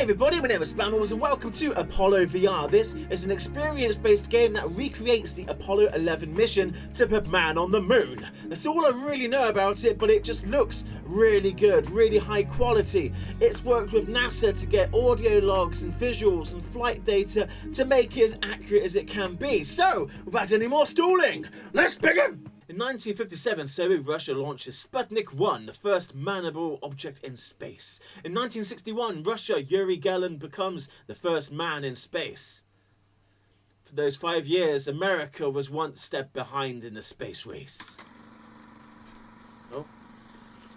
everybody, my name is Spammals and welcome to Apollo VR. This is an experience-based game that recreates the Apollo 11 mission to put man on the moon. That's all I really know about it, but it just looks really good, really high quality. It's worked with NASA to get audio logs and visuals and flight data to make it as accurate as it can be. So, without any more stalling, let's begin! In 1957, Soviet Russia launches Sputnik 1, the first manable object in space. In 1961, Russia, Yuri Gagarin becomes the first man in space. For those 5 years, America was one step behind in the space race. Oh.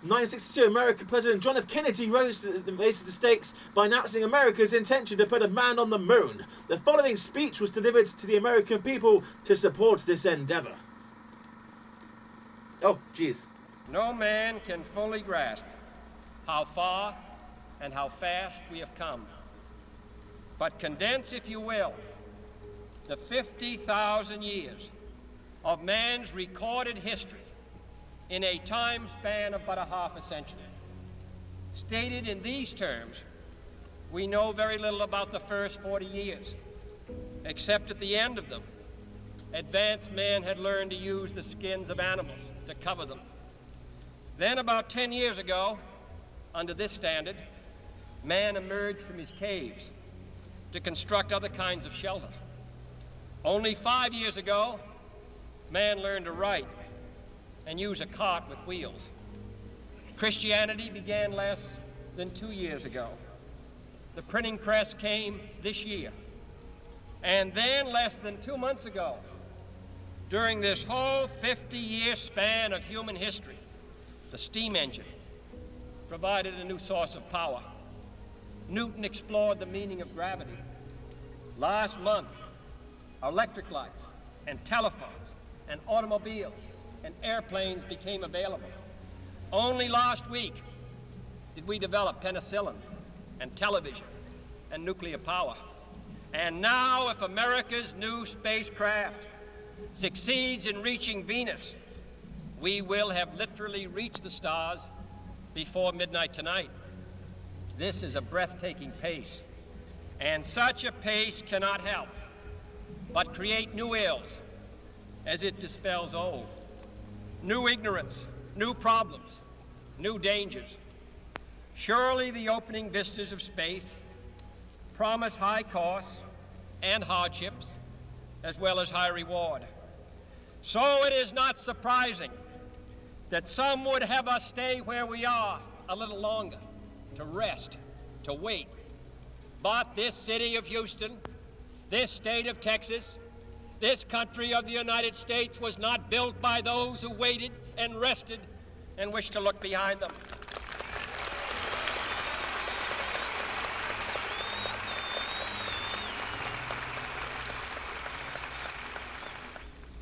In 1962, American President John F. Kennedy raises the stakes by announcing America's intention to put a man on the moon. The following speech was delivered to the American people to support this endeavor. Oh, jeez. No man can fully grasp how far and how fast we have come. But condense, if you will, the 50,000 years of man's recorded history in a time span of but a half a century. Stated in these terms, we know very little about the first 40 years, except at the end of them, advanced man had learned to use the skins of animals to cover them. Then about 10 years ago, under this standard, man emerged from his caves to construct other kinds of shelter. Only 5 years ago, man learned to write and use a cart with wheels. Christianity began less than 2 years ago. The printing press came this year. And then less than 2 months ago, during this whole 50-year span of human history, the steam engine provided a new source of power. Newton explored the meaning of gravity. Last month, electric lights and telephones and automobiles and airplanes became available. Only last week did we develop penicillin and television and nuclear power. And now, if America's new spacecraft succeeds in reaching Venus, we will have literally reached the stars before midnight tonight. This is a breathtaking pace, and such a pace cannot help but create new ills as it dispels old. New ignorance, new problems, new dangers. Surely the opening vistas of space promise high costs and hardships, as well as high reward. So it is not surprising that some would have us stay where we are a little longer, to rest, to wait. But this city of Houston, this state of Texas, this country of the United States was not built by those who waited and rested and wished to look behind them.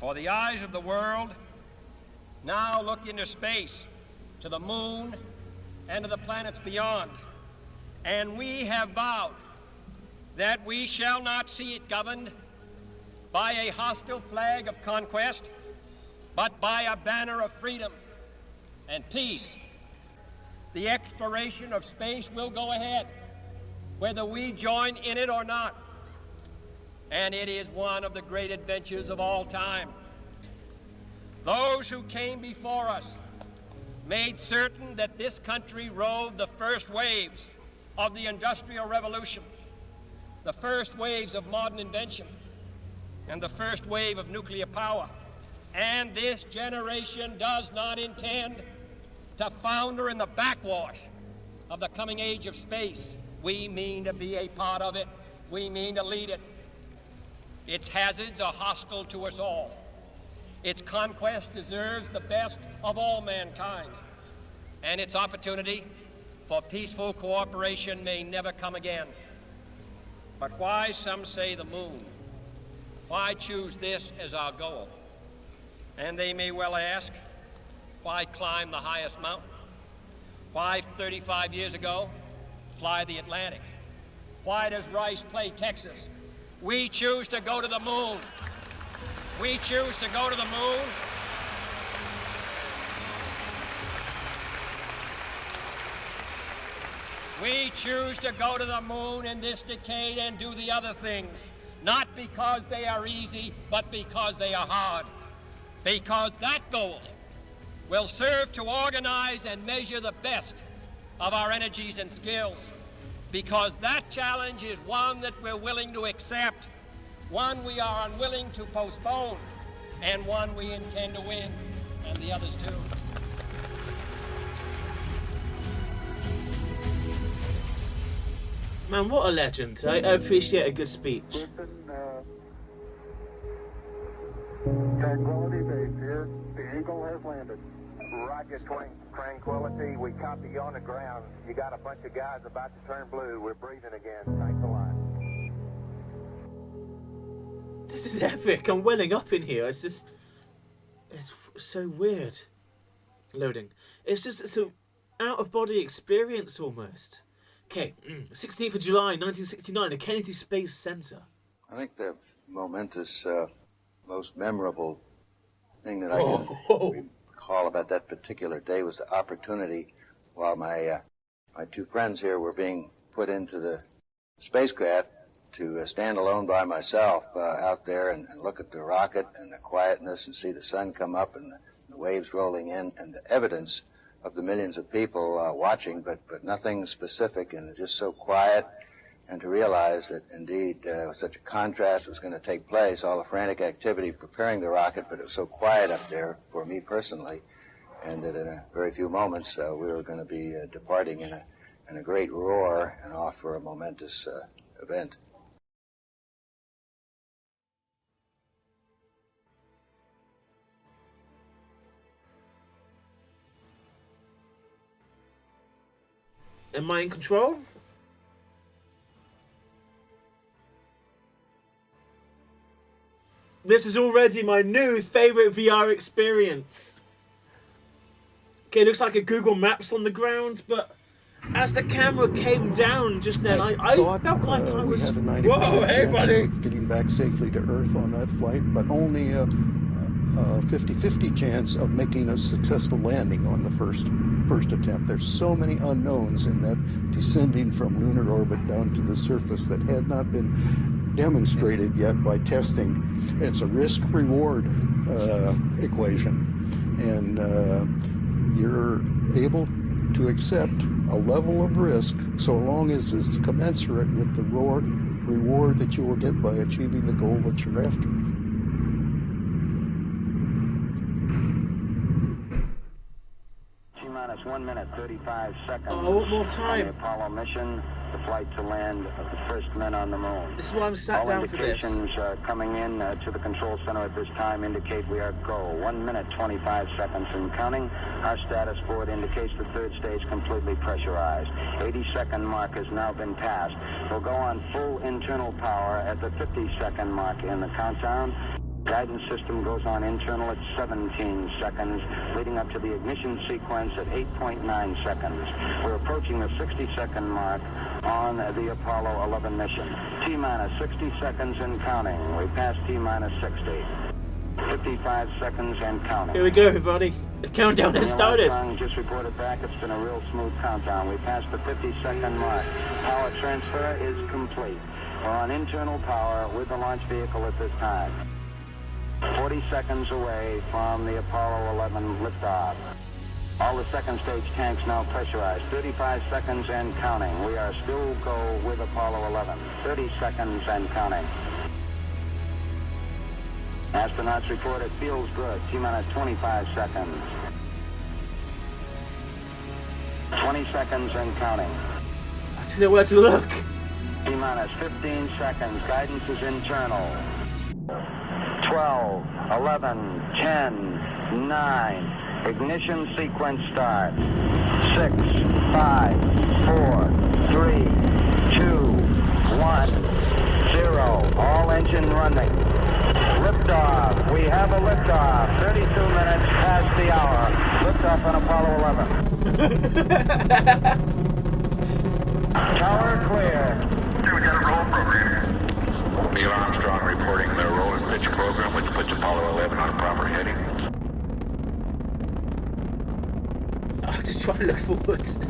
For the eyes of the world now look into space, to the moon and to the planets beyond. And we have vowed that we shall not see it governed by a hostile flag of conquest, but by a banner of freedom and peace. The exploration of space will go ahead, whether we join in it or not. And it is one of the great adventures of all time. Those who came before us made certain that this country rode the first waves of the Industrial Revolution, the first waves of modern invention, and the first wave of nuclear power. And this generation does not intend to founder in the backwash of the coming age of space. We mean to be a part of it. We mean to lead it. Its hazards are hostile to us all. Its conquest deserves the best of all mankind. And its opportunity for peaceful cooperation may never come again. But why, some say, the moon? Why choose this as our goal? And they may well ask, why climb the highest mountain? Why, 35 years ago, fly the Atlantic? Why does Rice play Texas? We choose to go to the moon. We choose to go to the moon. We choose to go to the moon in this decade and do the other things, not because they are easy, but because they are hard. Because that goal will serve to organize and measure the best of our energies and skills. Because that challenge is one that we're willing to accept, one we are unwilling to postpone, and one we intend to win, and the others too. Man, what a legend. I appreciate a good speech. Tranquility Base here. The Eagle has landed. Roger, Tranquility. We copy you on the ground. You got a bunch of guys about to turn blue. We're breathing again. Thanks a lot. This is epic. I'm welling up in here. It's so weird. Loading. It's just so out-of-body experience almost. Okay, 16th of July, 1969, a Kennedy Space Center. I think the momentous, most memorable thing that I can recall about that particular day was the opportunity while my two friends here were being put into the spacecraft to stand alone by myself out there and look at the rocket and the quietness and see the sun come up and the waves rolling in and the evidence of the millions of people watching, but nothing specific, and just so quiet, and to realize that indeed such a contrast was going to take place, all the frantic activity preparing the rocket, but it was so quiet up there for me personally, and that in a very few moments we were going to be departing in a great roar and off for a momentous event. Am I in control? This is already my new favorite VR experience. Okay, it looks like a Google Maps on the ground, but as the camera came down just then, I felt like I was... Whoa, hey, buddy! Getting back safely to Earth on that flight, but only a 50-50 chance of making a successful landing on the first attempt. There's so many unknowns in that descending from lunar orbit down to the surface that had not been demonstrated yet by testing. It's a risk-reward equation, and you're able to accept a level of risk so long as it's commensurate with the reward that you will get by achieving the goal that you're after. T-minus 1 minute, 35 seconds. Oh, one more time. On the Apollo mission, the flight to land of the first men on the moon. This is why I'm sat down for this. All indications coming in to the control center at this time indicate we are go. 1 minute, 25 seconds and counting. Our status board indicates the third stage completely pressurized. 80-second mark has now been passed. We'll go on full internal power at the 50-second mark in the countdown. Guidance system goes on internal at 17 seconds, leading up to the ignition sequence at 8.9 seconds. We're approaching the 60-second mark on the Apollo 11 mission. T-minus 60 seconds and counting. We passed T-minus 60. 55 seconds and counting. Here we go, everybody. The countdown has started. Just reported back. It's been a real smooth countdown. We passed the 50-second mark. Power transfer is complete. We're on internal power with the launch vehicle at this time. 40 seconds away from the Apollo 11 liftoff. All the second stage tanks now pressurized. 35 seconds and counting. We are still go with Apollo 11. 30 seconds and counting. Astronauts report it feels good. T-minus 25 seconds. 20 seconds and counting. I don't know where to look. T-minus 15 seconds. Guidance is internal. 12, 11, 10, 9. Ignition sequence starts. 6, 5, 4, 3, 2, 1, 0. All engine running. Liftoff. We have a liftoff. 32 minutes past the hour. Liftoff on Apollo 11. Tower clear. Okay, we got a roll program. Neil Armstrong reporting the roll and pitch program, which puts Apollo 11 on a proper heading. I'm just trying to look forwards.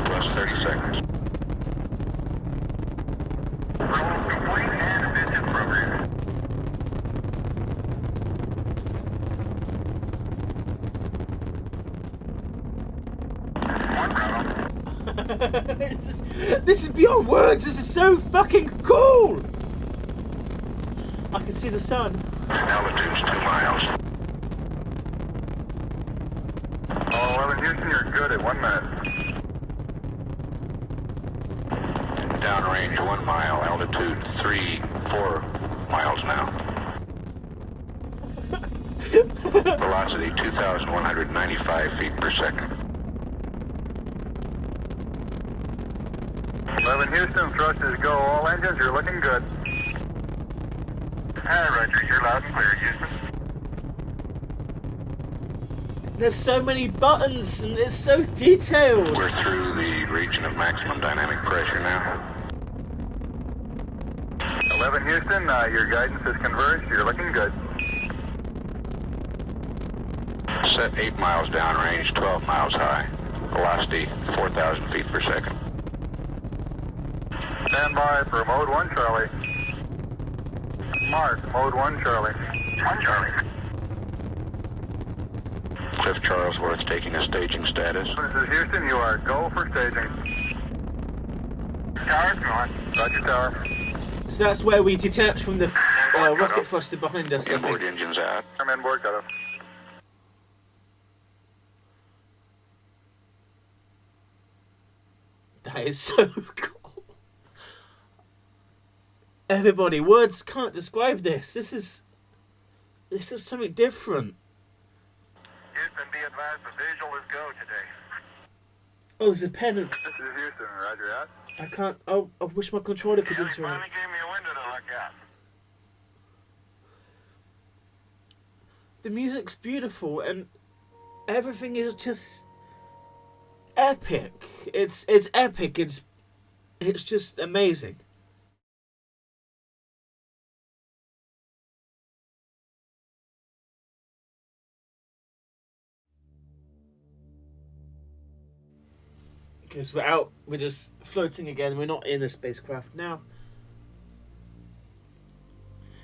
Plus 30 seconds. Roll complete and emission program. This is beyond words. This is so fucking cool. I can see the sun. Altitude's 2 miles. Apollo 11 Houston, you're good at 1 minute. Downrange 1 mile. Altitude 4 miles now. Velocity 2,195 feet per second. 11 Houston, thrust is go. All engines, you're looking good. Hi, Roger. You're loud and clear, Houston. There's so many buttons and it's so detailed. We're through the region of maximum dynamic pressure now. 11 Houston, your guidance is converged. You're looking good. Set 8 miles downrange, 12 miles high. Velocity 4,000 feet per second. Stand by for mode 1, Charlie. Mark, mode 1, Charlie. 1, Charlie. Cliff Charlesworth taking a staging status. This is Houston. You are go for staging. Tower's going. Roger, tower. So that's where we detach from the rocket thruster behind us, I Inboard think. engines out. I'm inboard cutoff. That is so cool. Everybody, words can't describe this. This is something different. Houston, be advised the visual is go today. Oh, there's a pen. This is Houston. Roger out. I can't. Oh, I wish my controller could Finally interact. gave me a window to look at. The music's beautiful and everything is just epic. It's epic. It's just amazing. Because we're out, we're just floating again. We're not in a spacecraft now.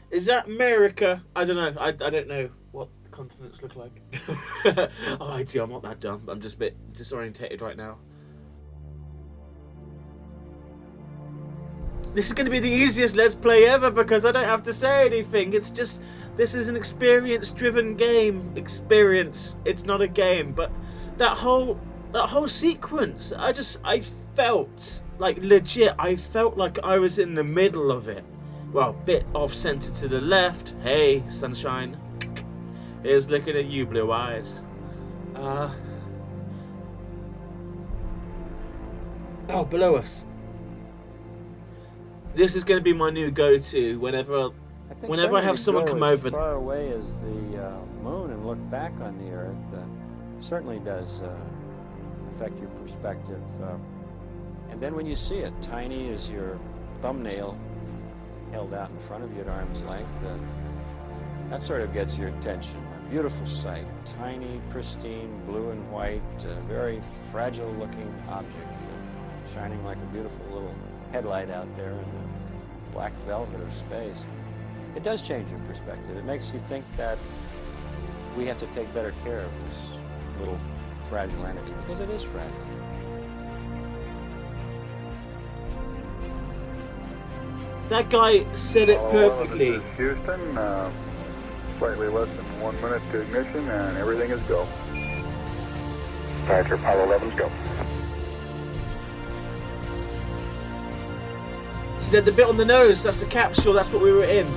Is that America? I don't know. I don't know what the continents look like. Oh, I do. I'm not that dumb. I'm just a bit disorientated right now. This is going to be the easiest Let's Play ever because I don't have to say anything. It's just, this is an experience-driven game. Experience. It's not a game, but that whole sequence, I felt like legit. I felt like I was in the middle of it. Well, bit off center to the left. Hey, sunshine. Here's looking at you, blue eyes. Oh, below us. This is going to be my new go-to whenever I have someone come over. As far away as the moon and look back on the Earth certainly does affect your perspective. And then when you see it, tiny as your thumbnail held out in front of you at arm's length, that sort of gets your attention. A beautiful sight, tiny, pristine, blue and white, very fragile-looking object, shining like a beautiful little headlight out there in the black velvet of space. It does change your perspective. It makes you think that we have to take better care of this little fragile entity, because it is fragile. That guy said it perfectly. This is Houston, slightly less than 1 minute to ignition, and everything is go. Roger, Apollo 11's go. See, the bit on the nose, that's the capsule, that's what we were in.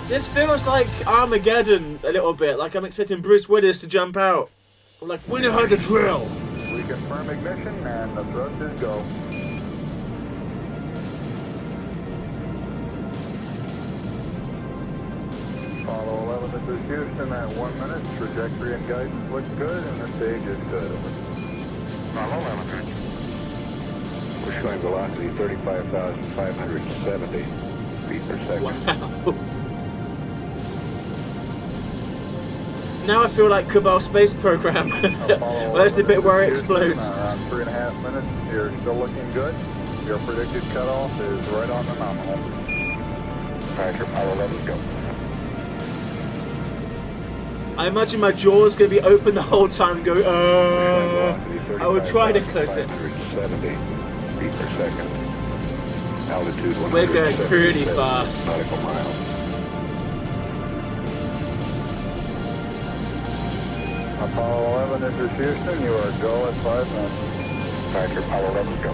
This feels like Armageddon a little bit, like I'm expecting Bruce Willis to jump out. Or like, we know how to drill. We confirm ignition, and the thrust is go. Apollo 11, this is Houston at 1 minute. Trajectory and guidance look good, and the stage is good. Apollo 11. We're showing velocity 35,570 feet per second. Wow. Now I feel like Cabal Space Program. Where's the bit where it explodes? 3.5 minutes. You're still looking good. Your predicted cutoff is right on the nominal. Roger, Apollo 11, go. I imagine my jaw's going to be open the whole time and go, I would try to close it. 70 feet per second. Altitude 100. We're going pretty fast. Nautical miles. Apollo 11, this is Houston. You are go at 5 minutes. Roger, Apollo 11, go.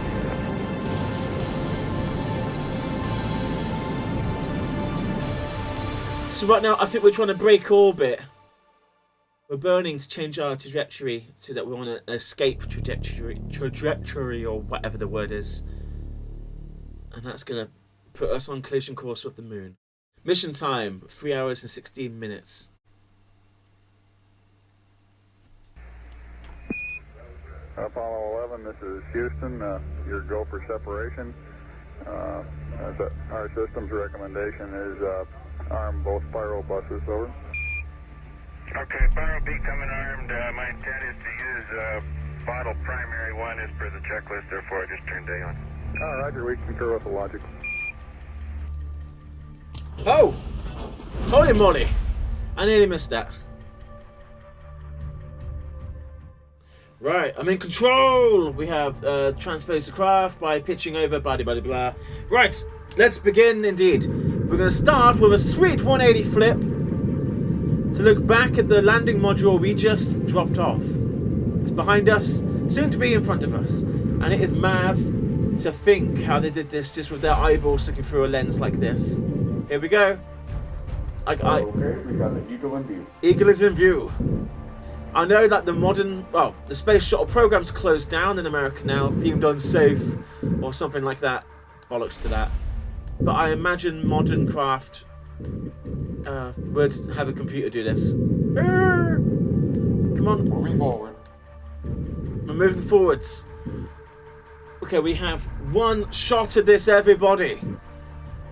So right now, I think we're trying to break orbit. We're burning to change our trajectory so that we're on an escape trajectory or whatever the word is. And that's going to put us on collision course with the moon. Mission time, 3 hours and 16 minutes. Apollo 11, this is Houston. Your go for separation. Our system's recommendation is arm both spiral buses, over. Okay, Spiral B coming armed. My intent is to use bottle primary one as per the checklist, therefore I just turned day on. Roger, we concur with the logic. Oh! Holy moly! I nearly missed that. Right, I'm in control! We have transposed the craft by pitching over, blah blah blah blah. Right, let's begin indeed. We're going to start with a sweet 180 flip to look back at the landing module we just dropped off. It's behind us, soon to be in front of us. And it is mad to think how they did this just with their eyeballs looking through a lens like this. Here we go. Okay, we got the Eagle in view. Eagle is in view. I know that the space shuttle program's closed down in America now, deemed unsafe, or something like that. Bollocks to that. But I imagine modern craft would have a computer do this. Come on. Moving forward. We're moving forwards. Okay, we have one shot at this, everybody.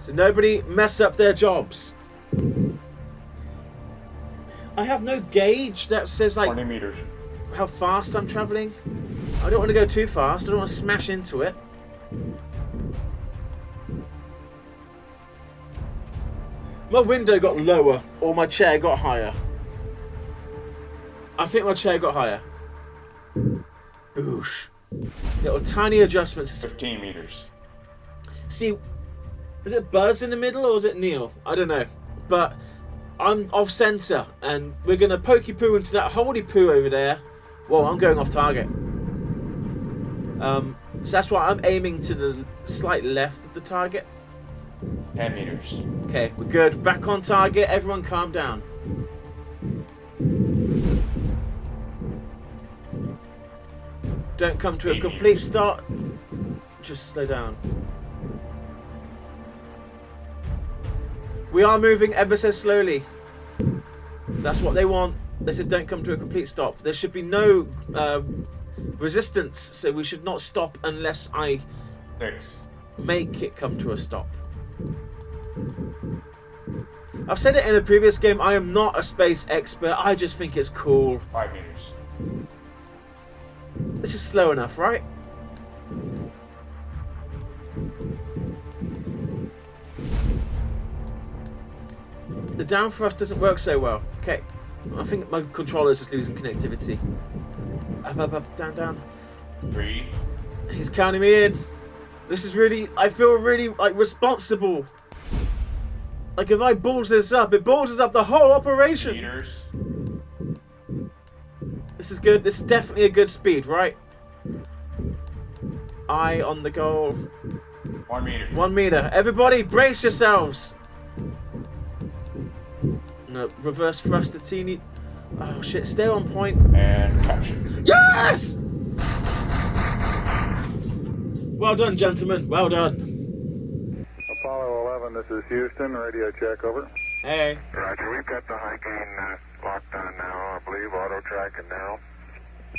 So nobody mess up their jobs. I have no gauge that says like 20 meters. how fast I'm traveling. I don't want to go too fast. I don't want to smash into it. My window got lower, or my chair got higher. I think my chair got higher. Boosh. Little tiny adjustments. 15 meters. See, is it Buzz in the middle or is it Neil? I don't know. But I'm off centre and we're going to pokey poo into that holy poo over there. Whoa, I'm going off target. So that's why I'm aiming to the slight left of the target. 10 meters. Okay, we're good. Back on target. Everyone calm down. Don't come to a complete stop. Just slow down. We are moving ever so slowly. That's what they want. They said don't come to a complete stop. There should be no resistance, so we should not stop unless I 6. make it come to a stop. I've said it in a previous game, I am not a space expert, I just think it's cool. 5 meters. This is slow enough, right? The down thrust doesn't work so well. Okay, I think my controller's just losing connectivity. Up, up, up, down, down. 3. He's counting me in. This is really, I feel really like responsible. Like if I balls this up, it balls up the whole operation. Meters. This is good. This is definitely a good speed, right? Eye on the goal. 1 meter. 1 meter. Everybody, brace yourselves. No, reverse thrust a teeny. Oh shit! Stay on point. And capture. Yes! Well done, gentlemen. Well done. Apollo 11, this is Houston. Radio check, over. Hey. Roger, we've got the high gain locked on now, I believe, auto tracking now.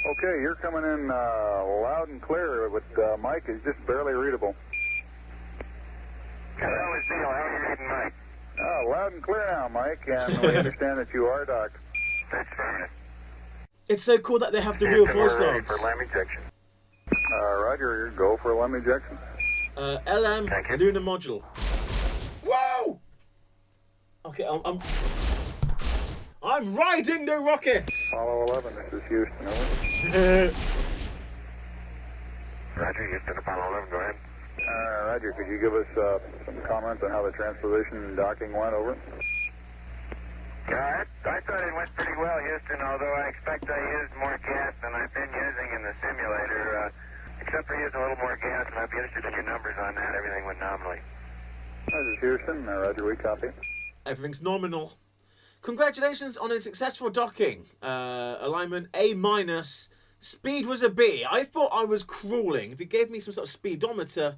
Okay, you're coming in loud and clear, but Mike is just barely readable. How is Neil? How are you reading Mike? Loud and clear now, Mike, and we understand that you are docked. That's affirmative. It's so cool that they have the real voice We're ready logs. for LAM ejection. Roger, go for LM ejection. LM Thank you. Lunar module. Whoa! Okay, I'm riding the rockets. Apollo 11, this is Houston, over. Roger, Houston, Apollo 11, go ahead. Roger, could you give us some comments on how the transposition and docking went, over? Yeah, I thought it went pretty well, Houston, although I expect I used more gas than I've been using in the simulator. Except for using a little more gas, and I'd be interested in your numbers on that. Everything went nominally. This is Houston, Roger, we copy. Everything's nominal. Congratulations on a successful docking. Alignment A-. Speed was a B. I thought I was crawling. If you gave me some sort of speedometer,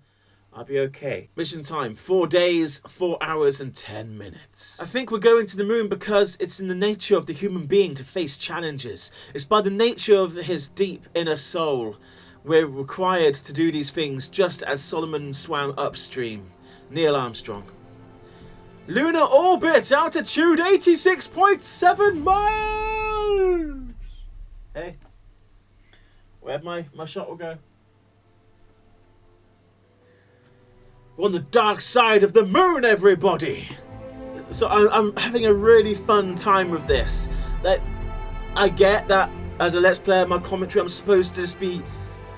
I'd be okay. Mission time, 4 days, 4 hours and 10 minutes. I think we're going to the moon because it's in the nature of the human being to face challenges. It's by the nature of his deep inner soul. We're required to do these things just as Solomon swam upstream. Neil Armstrong. Lunar orbit, altitude 86.7 miles! Hey, where'd my shot will go? We're on the dark side of the moon, everybody! So I'm having a really fun time with this. That I get that as a Let's Player, my commentary, I'm supposed to just be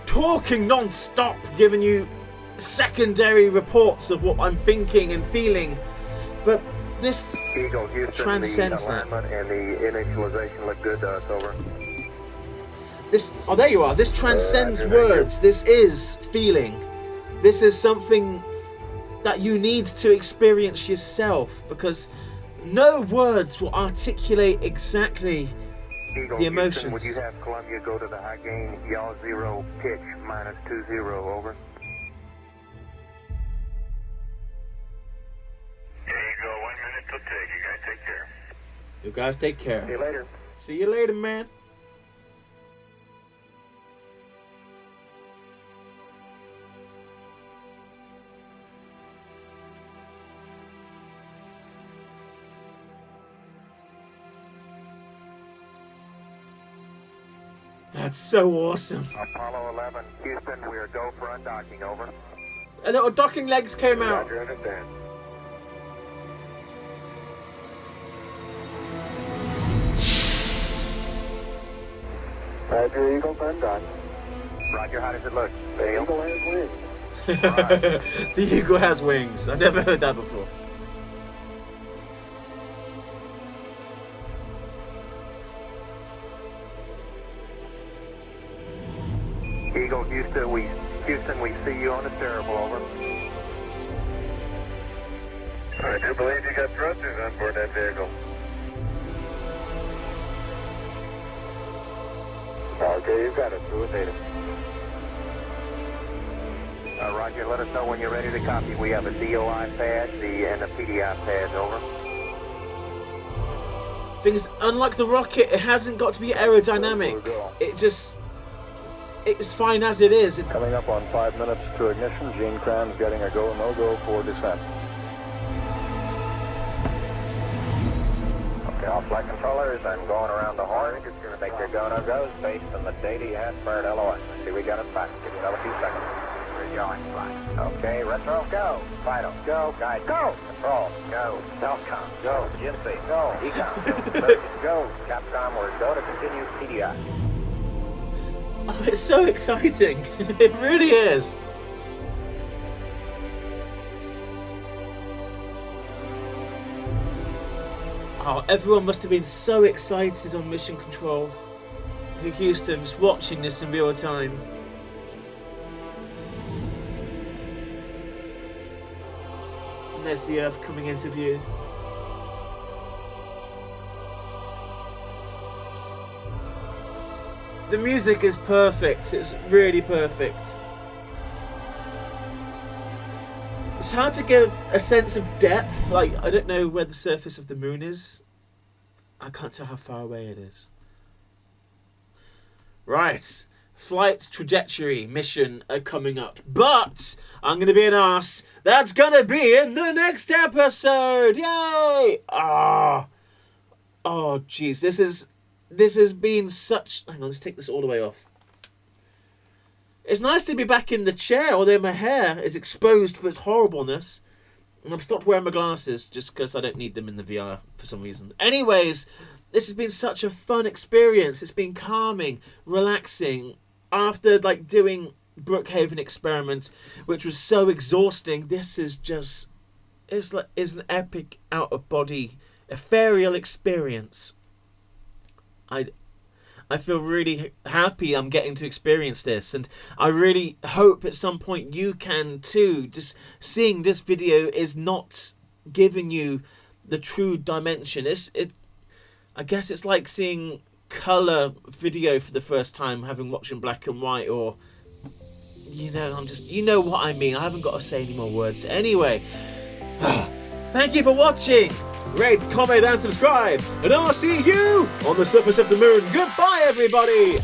talking non-stop, giving you secondary reports of what I'm thinking and feeling. But this Eagle, Houston, transcends the that. alignment and the initialization look good to us, over. This, oh, there you are. This transcends words. This is feeling. This is something that you need to experience yourself, because no words will articulate exactly Eagle, the Houston, emotions. would you have Columbia go to the high gain, yaw 0, pitch, -20, over? There you go, 1 minute till take. You guys take care. You guys take care. See you later. See you later, man. That's so awesome. Apollo 11, Houston, we are go for undocking, over. A little docking legs came out. Roger, understand. Roger, Eagle, undock. Roger, how does it look? The Eagle has wings. The eagle has wings. I never heard that before. Eagle, Houston, we see you on the terrible, over. I do believe you got thrusters on board that vehicle. Okay, you've got it. Do it, data. Roger, let us know when you're ready to copy. We have a DOI pad and a PDI pad, over. Things, unlike the rocket, it hasn't got to be aerodynamic. It's fine as it is. Coming up on 5 minutes to ignition. Gene Kran's getting a go, no-go for descent. Okay, all flight controllers, I'm going around the horn. Make your go, no-goes based on the data you had for LOS. See, we got it back. Give it another few seconds. We're going, fine. Okay, retro, go. Vital, go. Guide, go. Control, go. Telcom, go. GNC, go. Ecom, go. Capcom, we're go to continue PDI. Oh, it's so exciting. It really is. Oh, everyone must have been so excited on Mission Control. Houston, just watching this in real time. And there's the Earth coming into view. The music is perfect. It's really perfect. It's hard to give a sense of depth. Like, I don't know where the surface of the moon is. I can't tell how far away it is. Right. Flight trajectory mission are coming up. But I'm going to be an arse. That's going to be in the next episode. Yay! Oh, jeez. This is this has been such... Hang on, let's take this all the way off. It's nice to be back in the chair, although my hair is exposed for its horribleness. And I've stopped wearing my glasses just because I don't need them in the VR for some reason. Anyways, this has been such a fun experience. It's been calming, relaxing. After like doing Brookhaven experiment, which was so exhausting, this is just is an epic out of body ethereal experience. I feel really happy I'm getting to experience this, and I really hope at some point you can too. Just seeing this video is not giving you the true dimension. I guess it's like seeing colour video for the first time, having watched in black and white, or you know what I mean. I haven't got to say any more words. Anyway, thank you for watching. Rate, comment and subscribe, and I'll see you on the surface of the moon. Goodbye everybody.